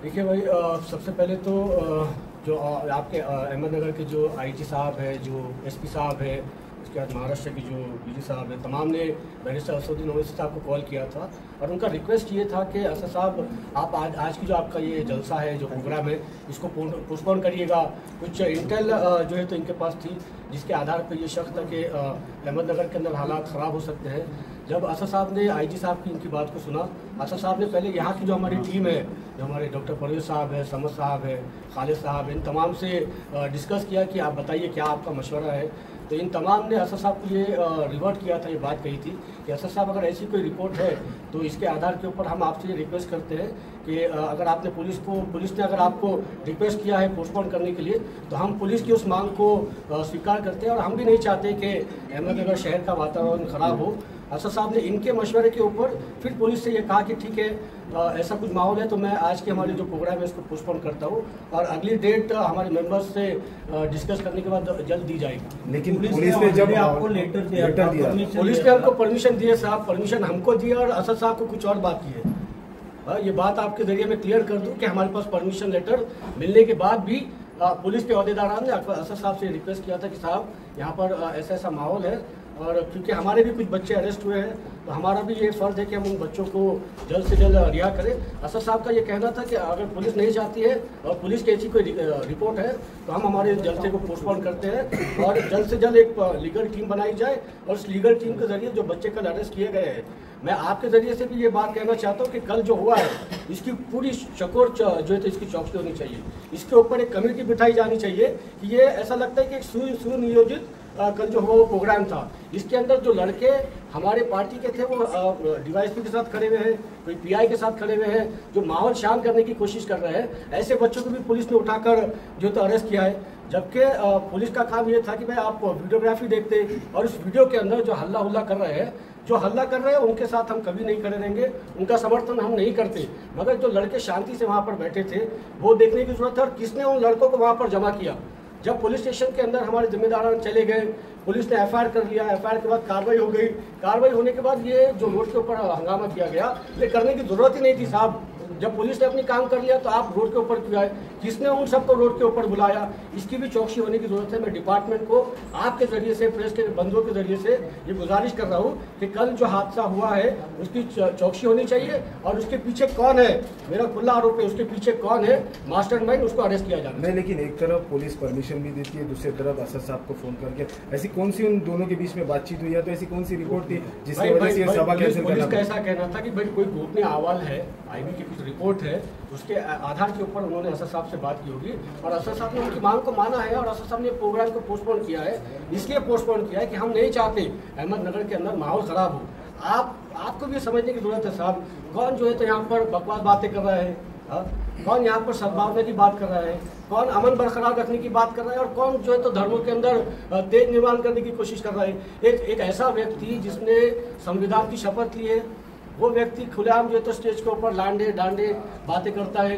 देखिए भाई, सबसे पहले तो जो आपके अहमदनगर के जो आईजी साहब है, जो एसपी साहब है, उसके बाद महाराष्ट्र की जो डीजी साहब है, तमाम ने बैरिस्टर असदुद्दीन ओवैसी साहब को कॉल किया था और उनका रिक्वेस्ट ये था कि असद साहब आप आज की जो आपका ये जलसा है, जो प्रोग्राम है, इसको पोस्टपोन करिएगा। कुछ इंटेल जो है तो इनके पास थी, जिसके आधार पर ये शक था कि अहमदनगर के अंदर हालात ख़राब हो सकते हैं। जब असद साहब ने आईजी साहब की इनकी बात को सुना, असद साहब ने पहले यहाँ की जो हमारी टीम है, जो हमारे डॉक्टर परवेज साहब है, समद साहब है, खालिद साहब है, इन तमाम से डिस्कस किया कि आप बताइए क्या आपका मशवरा है। तो इन तमाम ने असद साहब को ये रिवर्ट किया था, ये बात कही थी कि असद साहब अगर ऐसी कोई रिपोर्ट है तो इसके आधार के ऊपर हम आपसे ये रिक्वेस्ट करते हैं कि अगर आपने पुलिस ने अगर आपको रिक्वेस्ट किया है पोस्टपोन करने के लिए, तो हम पुलिस की उस मांग को स्वीकार करते हैं और हम भी नहीं चाहते कि अहमदनगर शहर का वातावरण ख़राब हो। असद साहब ने इनके मशवरे के ऊपर फिर पुलिस से ये कहा कि ठीक है, ऐसा कुछ माहौल है तो मैं आज के हमारे जो प्रोग्राम है इसको पोस्टपोन करता हूँ और अगली डेट हमारे मेंबर्स से डिस्कस करने के बाद जल्द दी जाएगी। लेकिन पुलिस ने जब आपको लेटर दिया, पुलिस ने हमको परमिशन दी है साहब, परमिशन हमको दी और असद साहब को कुछ और बात की है। ये बात आपके जरिए मैं क्लियर कर दूं कि हमारे पास परमिशन लेटर मिलने के बाद भी पुलिस के अहदेदारान ने असद साहब से रिक्वेस्ट किया था कि साहब यहाँ पर ऐसा ऐसा माहौल है और क्योंकि हमारे भी कुछ बच्चे अरेस्ट हुए हैं तो हमारा भी ये फ़र्ज़ है कि हम उन बच्चों को जल्द से जल्द रिहा करें। असद साहब का ये कहना था कि अगर पुलिस नहीं चाहती है और पुलिस की ऐसी कोई रिपोर्ट है तो हम हमारे जलसे को पोस्टपोन करते हैं और जल्द से जल्द एक लीगल टीम बनाई जाए और उस लीगल टीम के जरिए जो बच्चे कल अरेस्ट किए गए हैं, मैं आपके ज़रिए से भी ये बात कहना चाहता हूँ कि कल जो हुआ है इसकी पूरी चकोर जो है तो इसकी चौकसी होनी चाहिए। इसके ऊपर एक कमेटी बिठाई जानी चाहिए कि ये ऐसा लगता है कि एक सुनियोजित कल जो हुआ वो प्रोग्राम था। इसके अंदर जो लड़के हमारे पार्टी के थे वो डीवाईएसपी के साथ खड़े हुए हैं, कोई पीआई के साथ खड़े हुए हैं, जो माहौल शांत करने की कोशिश कर रहे हैं। ऐसे बच्चों को भी पुलिस ने उठाकर जो तो अरेस्ट किया है, जबकि पुलिस का काम ये था कि भाई आप वीडियोग्राफी देखते और उस वीडियो के अंदर जो हल्ला हुल्ला कर रहे हैं, उनके साथ हम कभी नहीं खड़े रहेंगे, उनका समर्थन हम नहीं करते। मगर जो लड़के शांति से वहाँ पर बैठे थे वो देखने की जरूरत है और किसने उन लड़कों को वहाँ पर जमा किया। जब पुलिस स्टेशन के अंदर हमारे जिम्मेदार चले गए, पुलिस ने एफआईआर कर लिया, एफआईआर के बाद कार्रवाई हो गई, कार्रवाई होने के बाद ये जो रोड के ऊपर हंगामा किया गया, ये करने की जरूरत ही नहीं थी साहब। जब पुलिस ने अपनी काम कर लिया तो आप रोड के ऊपर क्यों आए? किसने उन सबको रोड के ऊपर बुलाया? इसकी भी चौकसी होने की जरूरत है। मैं डिपार्टमेंट को आपके जरिए से, प्रेस के बंधुओं के जरिए से ये गुजारिश कर रहा हूँ कि कल जो हादसा हुआ है उसकी चौकसी होनी चाहिए और उसके पीछे कौन है, मेरा खुला आरोप है, उसके पीछे कौन है मास्टरमाइंड, उसको अरेस्ट किया जाना नहीं। लेकिन एक तरफ पुलिस परमिशन भी देती है, दूसरी तरफ असद साहब को फोन करके ऐसी कौन सी उन दोनों के बीच में बातचीत हुई है? तो ऐसी कौन सी रिपोर्ट थी जिसकी वजह से सभा कैंसिल करना? पुलिस का ऐसा कहना था कि भाई कोई गोपनीय अहवाल है, आईबी की कुछ रिपोर्ट है, उसके आधार के ऊपर उन्होंने असद साहब से बात की होगी और असद साहब ने उनकी मांग को माना है और असद साहब ने प्रोग्राम को पोस्टपोन किया है। इसलिए पोस्टपोन किया है कि हम नहीं चाहते अहमदनगर के अंदर माहौल खराब हो। आपको भी समझने की जरूरत है साहब, कौन जो है तो यहाँ पर बकवास बातें कर रहा है, कौन यहाँ पर सद्भावना की बात कर रहा है, कौन अमन बरकरार रखने की बात कर रहा है और कौन जो है तो धर्मों के अंदर तेज निर्माण करने की कोशिश कर रहा है। एक ऐसा व्यक्ति जिसने संविधान की शपथ ली है, वो व्यक्ति खुलेआम जो है तो स्टेज के ऊपर लांडे डांडे बातें करता है,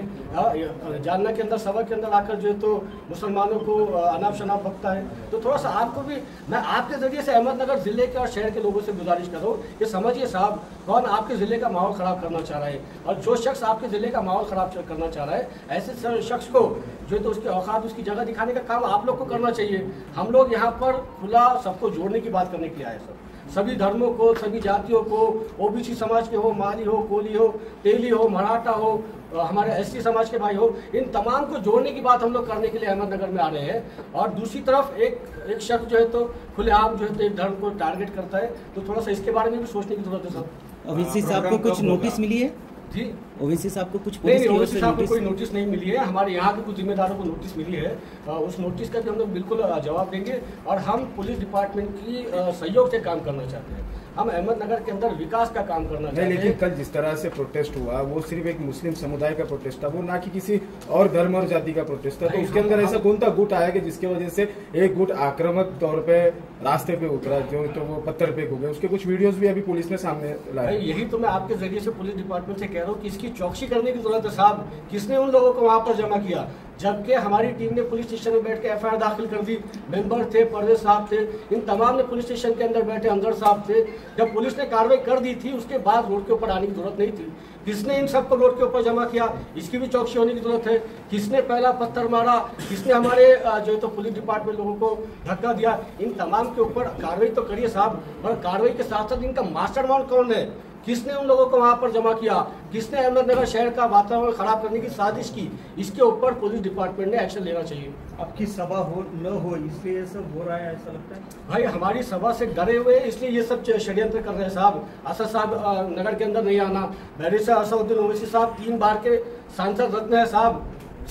जालना के अंदर सभा के अंदर आकर जो है तो मुसलमानों को अनाप शनाप बकता है। तो थोड़ा सा आपको भी मैं आपके जरिए से अहमदनगर जिले के और शहर के लोगों से गुजारिश कर रहा हूँ कि समझिए साहब, कौन आपके जिले का माहौल खराब करना चाह रहा है और जो शख्स आपके जिले का माहौल खराब करना चाह रहा है, ऐसे शख्स को जो है तो उसके औकात, उसकी जगह दिखाने का काम आप लोग को करना चाहिए। हम लोग यहाँ पर खुला सबको जोड़ने की बात करने के लिए आए सर, सभी धर्मों को, सभी जातियों को, ओबीसी समाज के हो, माली हो, कोली हो, तेली हो, मराठा हो, हमारे एसटी समाज के भाई हो, इन तमाम को जोड़ने की बात हम लोग करने के लिए अहमदनगर में आ रहे हैं। और दूसरी तरफ एक शख्स जो है तो खुलेआम जो है तो एक धर्म को टारगेट करता है, तो थोड़ा सा इसके बारे में भी सोचने की जरूरत है सर। ओवैसी साहब को कुछ नोटिस मिली है जी? ओवैसी साहब को कुछ नहीं, ओवैसी साहब को कोई नोटिस नहीं मिली है। हमारे यहाँ के कुछ जिम्मेदारों को नोटिस मिली है, उस नोटिस का भी हम लोग बिल्कुल जवाब देंगे और हम पुलिस डिपार्टमेंट की सहयोग से काम करना चाहते हैं। हम अहमदनगर के अंदर विकास का काम करना चाहते हैं। लेकिन कल जिस तरह से प्रोटेस्ट हुआ वो सिर्फ एक मुस्लिम समुदाय का प्रोटेस्ट था, वो ना कि किसी और धर्म और जाति का प्रोटेस्ट था। तो उसके अंदर ऐसा कौन सा गुट आया कि जिसकी वजह से एक गुट आक्रामक तौर पे रास्ते पे उतरा, जो तो वो पत्थर फेंक हो गए? उसके कुछ वीडियोस भी अभी पुलिस ने सामने लाए। यही तो मैं आपके जरिए से पुलिस डिपार्टमेंट से कह रहा हूँ कि इसकी चौकसी करने की जरूरत है साहब। किसने उन लोगों को वहाँ पर जमा किया? जबकि हमारी टीम ने पुलिस स्टेशन में बैठ के एफआईआर दाखिल कर दी। मेंबर थे, परवेज साहब थे, इन तमाम ने पुलिस स्टेशन के अंदर बैठे, अंदर साहब थे। जब पुलिस ने कार्रवाई कर दी थी उसके बाद रोड के ऊपर आने की जरूरत नहीं थी। किसने इन सबको रोड के ऊपर जमा किया, इसकी भी चौकसी होने की जरूरत है। किसने पहला पत्थर मारा, किसने हमारे जो तो पुलिस डिपार्टमेंट लोगों को धक्का दिया, इन तमाम के ऊपर कार्रवाई तो करिए साहब, और कार्रवाई के साथ साथ इनका मास्टरमाइंड कौन है, किसने उन लोगों को वहां पर जमा किया, किसने अहमदनगर शहर का वातावरण खराब करने की साजिश की, इसके ऊपर पुलिस डिपार्टमेंट ने एक्शन लेना चाहिए। आपकी सभा हो न हो इसलिए ये सब हो रहा है, ऐसा लगता है? भाई हमारी सभा से डरे हुए इसलिए ये सब षड्यंत्र कर रहे हैं साहब। असद साहब नगर के अंदर नहीं आना, बैरिस्टर असदुद्दीन ओवैसी साहब 3 बार के सांसद रत्न है साहब,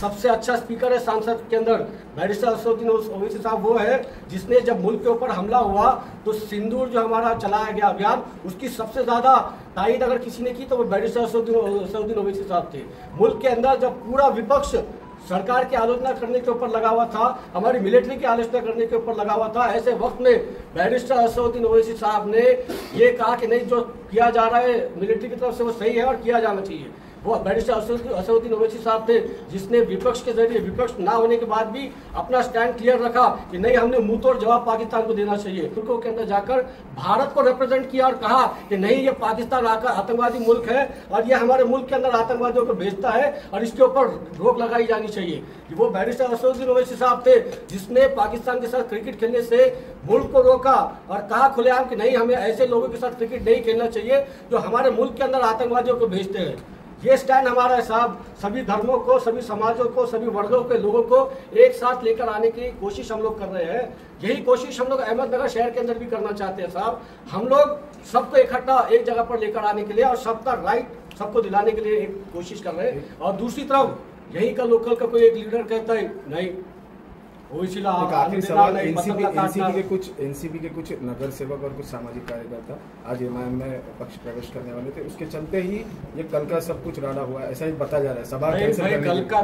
सबसे अच्छा स्पीकर है सांसद के अंदर। बैरिस्टर असदुद्दीन ओवैसी साहब वो है जिसने जब मुल्क के ऊपर हमला हुआ तो सिंदूर जो हमारा चलाया गया अभियान, उसकी सबसे ज्यादा तारीफ अगर किसी ने की तो वो बैरिस्टर असदुद्दीन ओवैसी साहब थे। मुल्क के अंदर जब पूरा विपक्ष सरकार की आलोचना करने के ऊपर लगा हुआ था, हमारी मिलिट्री की आलोचना करने के ऊपर लगा हुआ था, ऐसे वक्त में बैरिस्टर असदुद्दीन ओवैसी साहब ने ये कहा कि नहीं, जो किया जा रहा है मिलिट्री की तरफ से वो सही है और किया जाना चाहिए। वो बैरिस्टर असदुद्दीन ओवैसी साहब थे जिसने विपक्ष के जरिए, विपक्ष ना होने के बाद भी अपना स्टैंड क्लियर रखा कि नहीं, हमने मुंह तोड़ जवाब पाकिस्तान को देना चाहिए। तुर्कों के अंदर जाकर भारत को रिप्रेजेंट किया और कहा कि नहीं, ये पाकिस्तान आतंकवादी मुल्क है और ये हमारे मुल्क के अंदर आतंकवादियों को भेजता है और इसके ऊपर रोक लगाई जानी चाहिए। वो बैरिस्टर असदुद्दीन ओवैसी साहब थे जिसने पाकिस्तान के साथ क्रिकेट खेलने से मुल्क को रोका और कहा खुलेआम कि नहीं, हमें ऐसे लोगों के साथ क्रिकेट नहीं खेलना चाहिए जो हमारे मुल्क के अंदर आतंकवादियों को भेजते हैं। ये स्टैंड हमारा है साहब। सभी धर्मों को, सभी समाजों को, सभी वर्गों के लोगों को एक साथ लेकर आने की कोशिश हम लोग कर रहे हैं। यही कोशिश हम लोग अहमदनगर शहर के अंदर भी करना चाहते हैं साहब। हम लोग सबको इकट्ठा एक जगह पर लेकर आने के लिए और सबका राइट सबको दिलाने के लिए एक कोशिश कर रहे हैं। और दूसरी तरफ यही का लोकल का कोई एक लीडर कहता है नहीं, आखिरी सवाल, एनसीपी के कुछ नगर सेवक और कुछ सामाजिक कार्यकर्ता आज एमआईएम में पक्ष प्रवेश करने वाले थे, उसके चलते ही ये कल का सब कुछ राड़ा हुआ, ऐसा ही बता जा रहा है। सभा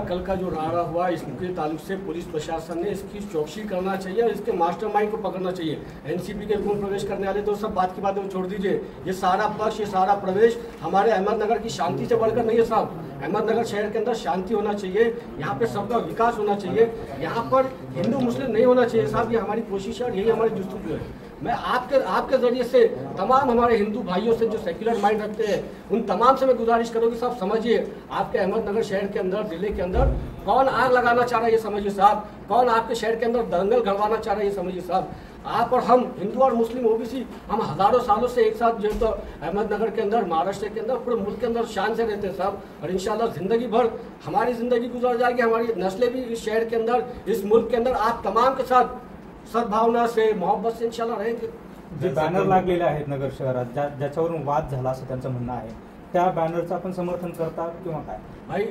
कल का जो राड़ा हुआ इसके ताल्लुक से पुलिस प्रशासन ने इसकी चौकसी करना चाहिए और इसके मास्टरमाइंड को पकड़ना चाहिए। एनसीपी के कौन प्रवेश करने वाले तो सब बात की बातें छोड़ दीजिए। ये सारा पक्ष, ये सारा प्रवेश हमारे अहमदनगर की शांति से बढ़कर नहीं है साहब। अहमदनगर शहर के अंदर शांति होना चाहिए, यहाँ पे सबका विकास होना चाहिए, यहाँ पर हिंदू मुस्लिम नहीं होना चाहिए साहब। ये हमारी कोशिश है और यही हमारी जुस्तजू है। मैं आपके जरिए से तमाम हमारे हिंदू भाइयों से जो सेक्युलर माइंड रखते हैं उन तमाम से मैं गुजारिश करूँगी साहब, समझिए आपके अहमदनगर शहर के अंदर, जिले के अंदर कौन आग लगाना चाह रहा है ये समझिए साहब, कौन आपके शहर के अंदर दंगल घड़वाना चाह रहा है ये समझिए साहब। आप और हम, हिंदू और मुस्लिम ओबीसी, हम हजारों सालों से एक साथ जो तो अहमदनगर के अंदर, महाराष्ट्र के अंदर, पूरे मुल्क के अंदर शान से रहते हैं साहब। और इंशाल्लाह जिंदगी भर हमारी जिंदगी गुजर जाएगी, हमारी नस्लें भी इस शहर के अंदर, इस मुल्क के अंदर आप तमाम के साथ सद्भावना से, मोहब्बत से इंशाल्लाह रहेंगे। जे बॅनर लागलेले आहेत नगर शहरात, ज्याच्यावरून वाद झाला असं त्यांचं म्हणणं आहे, त्या बॅनरचं आपण समर्थन करता किंवा काय? भाई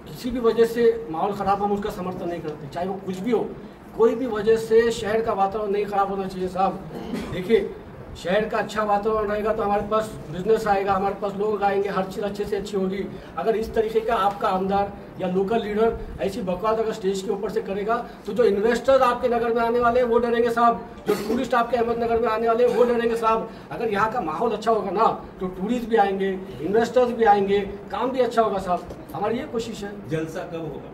किसी भी वजह से माहौल खराब, हम उसका समर्थन नहीं करते, चाहे वो कुछ भी हो। कोई भी वजह से शहर का वातावरण नहीं खराब होना चाहिए साहब। देखिए, शहर का अच्छा वातावरण रहेगा तो हमारे पास बिजनेस आएगा, हमारे पास लोग आएंगे, हर चीज़ अच्छे से अच्छी होगी। अगर इस तरीके का आपका आमदार या लोकल लीडर ऐसी बकवास अगर स्टेज के ऊपर से करेगा तो जो इन्वेस्टर्स आपके नगर में आने वाले हैं वो डरेंगे साहब, जो टूरिस्ट आपके अहमदनगर में आने वाले हैं वो डरेंगे साहब। अगर यहाँ का माहौल अच्छा होगा ना तो टूरिस्ट भी आएंगे, इन्वेस्टर्स भी आएंगे, काम भी अच्छा होगा साहब। हमारी ये कोशिश है। जलसा कब होगा?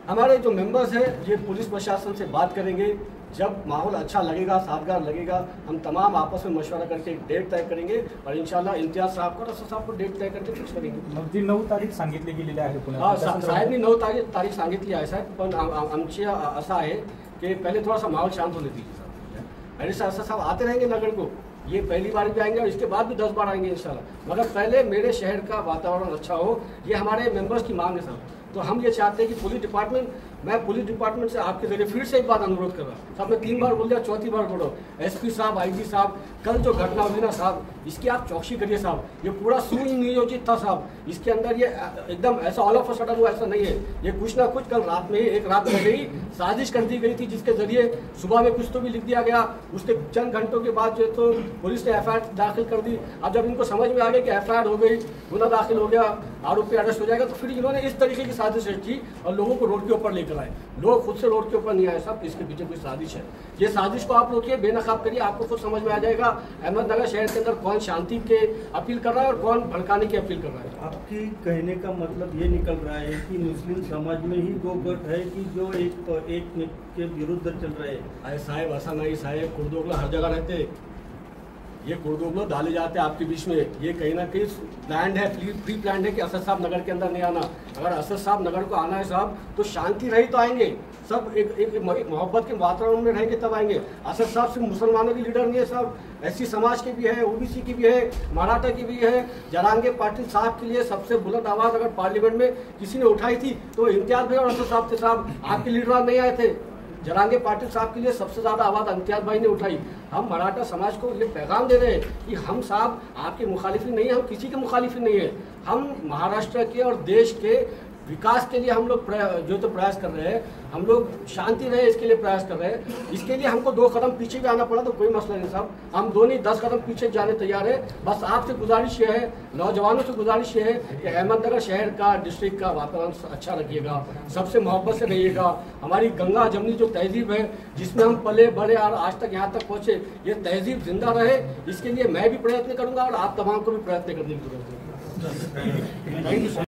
हमारे जो मेंबर्स हैं ये पुलिस प्रशासन से बात करेंगे, जब माहौल अच्छा लगेगा, साजगार लगेगा, हम तमाम आपस में मशवरा करके एक डेट तय करेंगे और इंशाल्लाह इम्तियाज साहब को, रसूल साहब को डेट तय करके फिक्स करेंगे। मग जी 9 तारीख सांगितली गेलेली आहे पुण्यात, साहेबांनी 9 तारीख सांगितली आहे साहेब, पण आमची असं आहे की पहले थोड़ा सा माहौल शांत होने दीजिए साहब। बैरिस्टर असद साहब आते रहेंगे नगर को, ये पहली बार भी आएंगे और इसके बाद भी 10 बार आएंगे इंशाल्लाह, मगर पहले मेरे शहर का वातावरण अच्छा हो, ये हमारे मेंबर्स की मांग है साहब। तो हम ये चाहते हैं कि पुलिस डिपार्टमेंट, मैं पुलिस डिपार्टमेंट से आपके जरिए फिर से एक बात अनुरोध कर रहा हूँ साहब, मैं 3 बार बोल दिया, चौथी बार बोलो, एसपी साहब, आईजी साहब, कल जो घटना हुई ना साहब, इसकी आप चौकसी करिए साहब। ये पूरा सुनियोजित था साहब, इसके अंदर ये एकदम ऐसा ऑल ऑफ अ सडन हुआ ऐसा नहीं है, ये कुछ ना कुछ कल रात में ही, एक रात पहले ही साजिश कर दी गई थी, जिसके जरिए सुबह में कुछ तो भी लिख दिया गया, उसके चंद घंटों के बाद जो तो पुलिस ने एफआईआर दाखिल कर दी। अब जब इनको समझ में आ गया कि एफआईआर हो गई, गुना दाखिल हो गया, आरोपी अरेस्ट हो जाएगा, तो फिर इन्होंने इस तरीके की साजिश की और लोगों को रोड के ऊपर लेकर आए। लोग खुद से रोड के ऊपर नहीं आए साहब, इसके पीछे कोई साजिश है। ये साजिश को आप रोकिए, बेनकाब करिए, आपको खुद समझ में आ जाएगा अहमदनगर शहर के अंदर कौन कौन शांति के अपील कर रहा है और कौन भड़काने की अपील कर रहा है। आपकी कहने का मतलब ये निकल रहा है कि मुस्लिम समाज में ही दो गुट है कि जो एक के विरुद्ध चल रहे हैं। अरे साहेब ऐसा नहीं साहेब, कुर्दोगला हर जगह रहते, ये कुर्दोगला डाले जाते हैं आपके बीच में। ये कहीं ना कहीं प्लान है, प्री प्लान है कि असद साहब नगर के अंदर नहीं आना। अगर असद साहब नगर को आना है साहब तो शांति रही तो आएंगे, सब एक मोहब्बत के वातावरण में रहेंगे तब आएंगे। असद साहब सिर्फ मुसलमानों के लीडर नहीं है साहब, एससी समाज के भी है, ओबीसी की भी है, मराठा की भी है। जरांगे पाटिल साहब के लिए सबसे बुलंद आवाज अगर पार्लियामेंट में किसी ने उठाई थी तो इम्तियाज भाई और असद साहब थे साहब, आपके लीडर नहीं आए थे। जरांगे पाटिल साहब के लिए सबसे ज्यादा आवाज इम्तियाज भाई ने उठाई। हम मराठा समाज को ये पैगाम दे रहे हैं कि हम साहब आपके मुखालिफी नहीं है, हम किसी के मुखालिफी नहीं है। हम महाराष्ट्र के और देश के विकास के लिए हम लोग जो तो प्रयास कर रहे हैं, हम लोग शांति रहे इसके लिए प्रयास कर रहे हैं। इसके लिए हमको 2 कदम पीछे भी आना पड़ा तो कोई मसला नहीं साहब, हम 2 नहीं 10 कदम पीछे जाने तैयार है। बस आपसे गुजारिश ये है, नौजवानों से गुजारिश ये है कि अहमदनगर शहर का, डिस्ट्रिक्ट का वातावरण अच्छा रखिएगा, सबसे मोहब्बत से रहिएगा। हमारी गंगा जमनी जो तहजीब है जिसमें हम पले बड़े और आज तक यहाँ तक पहुँचे, ये तहजीब जिंदा रहे, इसके लिए मैं भी प्रयत्न करूँगा और आप तमाम को भी प्रयत्न करने की जरूरत है।